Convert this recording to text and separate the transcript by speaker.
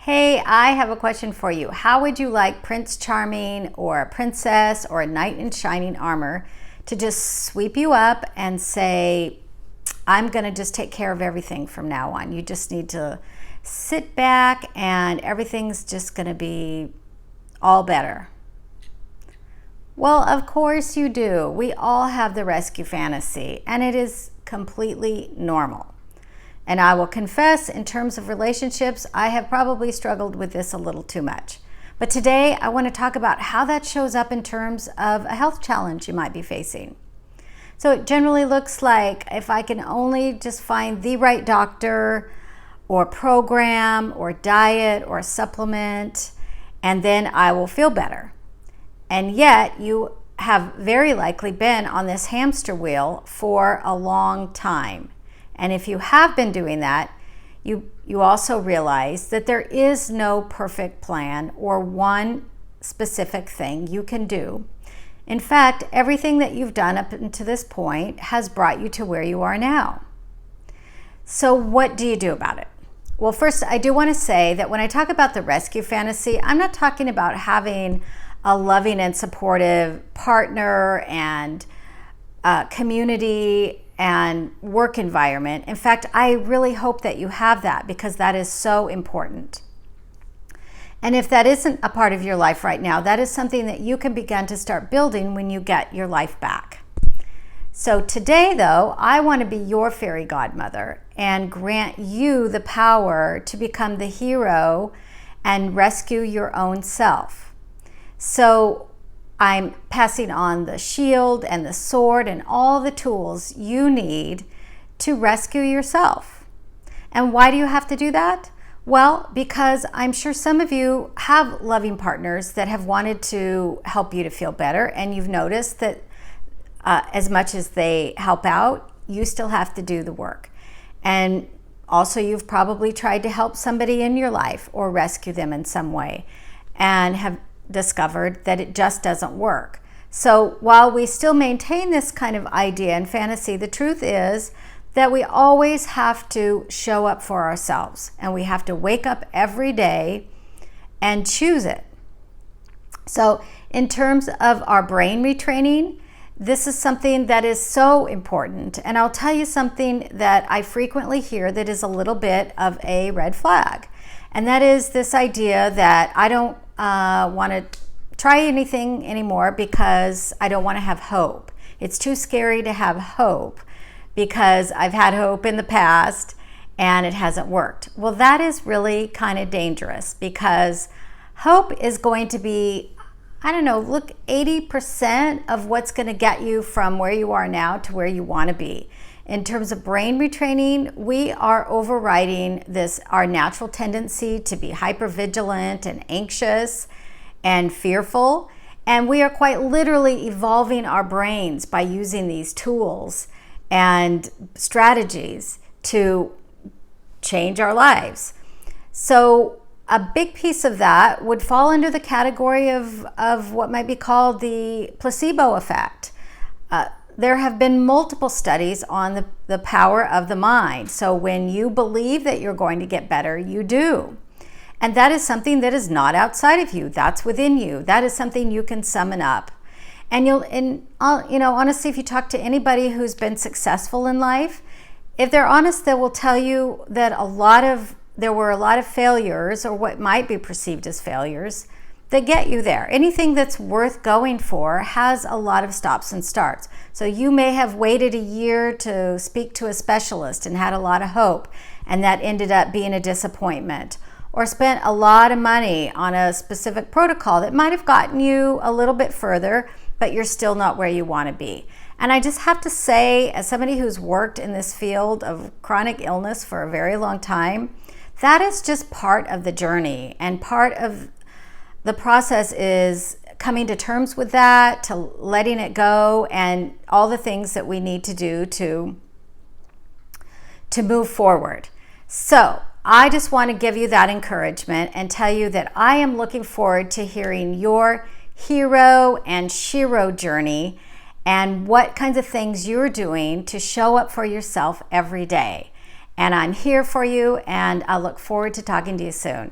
Speaker 1: Hey, I have a question for you. How would you like Prince Charming or a princess or a knight in shining armor to just sweep you up and say, I'm going to just take care of everything from now on? You just need to sit back and everything's just going to be all better. Well, of course you do. We all have the rescue fantasy, and it is completely normal. And I will confess, in terms of relationships, I have probably struggled with this a little too much. But today, I want to talk about how that shows up in terms of a health challenge you might be facing. So it generally looks like if I can only just find the right doctor or program or diet or supplement, and then I will feel better. And yet, you have very likely been on this hamster wheel for a long time. And if you have been doing that, you also realize that there is no perfect plan or one specific thing you can do. In fact, everything that you've done up to this point has brought you to where you are now. So what do you do about it? Well, first, I do want to say that when I talk about the rescue fantasy, I'm not talking about having a loving and supportive partner and community and work environment. In fact, I really hope that you have that, because that is so important. And if that isn't a part of your life right now, that is something that you can begin to start building when you get your life back. So today, though, I want to be your fairy godmother and grant you the power to become the hero and rescue your own self. So I'm passing on the shield and the sword and all the tools you need to rescue yourself. And why do you have to do that? Well, because I'm sure some of you have loving partners that have wanted to help you to feel better, and you've noticed that as much as they help out, you still have to do the work. And also, you've probably tried to help somebody in your life or rescue them in some way and have discovered that it just doesn't work. So while we still maintain this kind of idea and fantasy, the truth is that we always have to show up for ourselves, and we have to wake up every day and choose it. So in terms of our brain retraining, this is something that is so important. And I'll tell you something that I frequently hear that is a little bit of a red flag. And that is this idea that I don't want to try anything anymore because I don't want to have hope. It's too scary to have hope because I've had hope in the past and it hasn't worked. Well, that is really kind of dangerous, because hope is going to be, 80% of what's going to get you from where you are now to where you want to be. In terms of brain retraining, we are overriding our natural tendency to be hypervigilant and anxious and fearful. And we are quite literally evolving our brains by using these tools and strategies to change our lives. So a big piece of that would fall under the category of what might be called the placebo effect. There have been multiple studies on the power of the mind. So when you believe that you're going to get better, you do. And that is something that is not outside of you. That's within you. That is something you can summon up. And honestly, if you talk to anybody who's been successful in life, if they're honest, they will tell you that there were a lot of failures, or what might be perceived as failures, that get you there. Anything that's worth going for has a lot of stops and starts. So you may have waited a year to speak to a specialist and had a lot of hope, and that ended up being a disappointment. Or spent a lot of money on a specific protocol that might have gotten you a little bit further, but you're still not where you want to be. And I just have to say, as somebody who's worked in this field of chronic illness for a very long time, that is just part of the journey, and part of the process is coming to terms with that, to letting it go, and all the things that we need to do to move forward. So I just want to give you that encouragement and tell you that I am looking forward to hearing your hero and shero journey and what kinds of things you're doing to show up for yourself every day. And I'm here for you, and I look forward to talking to you soon.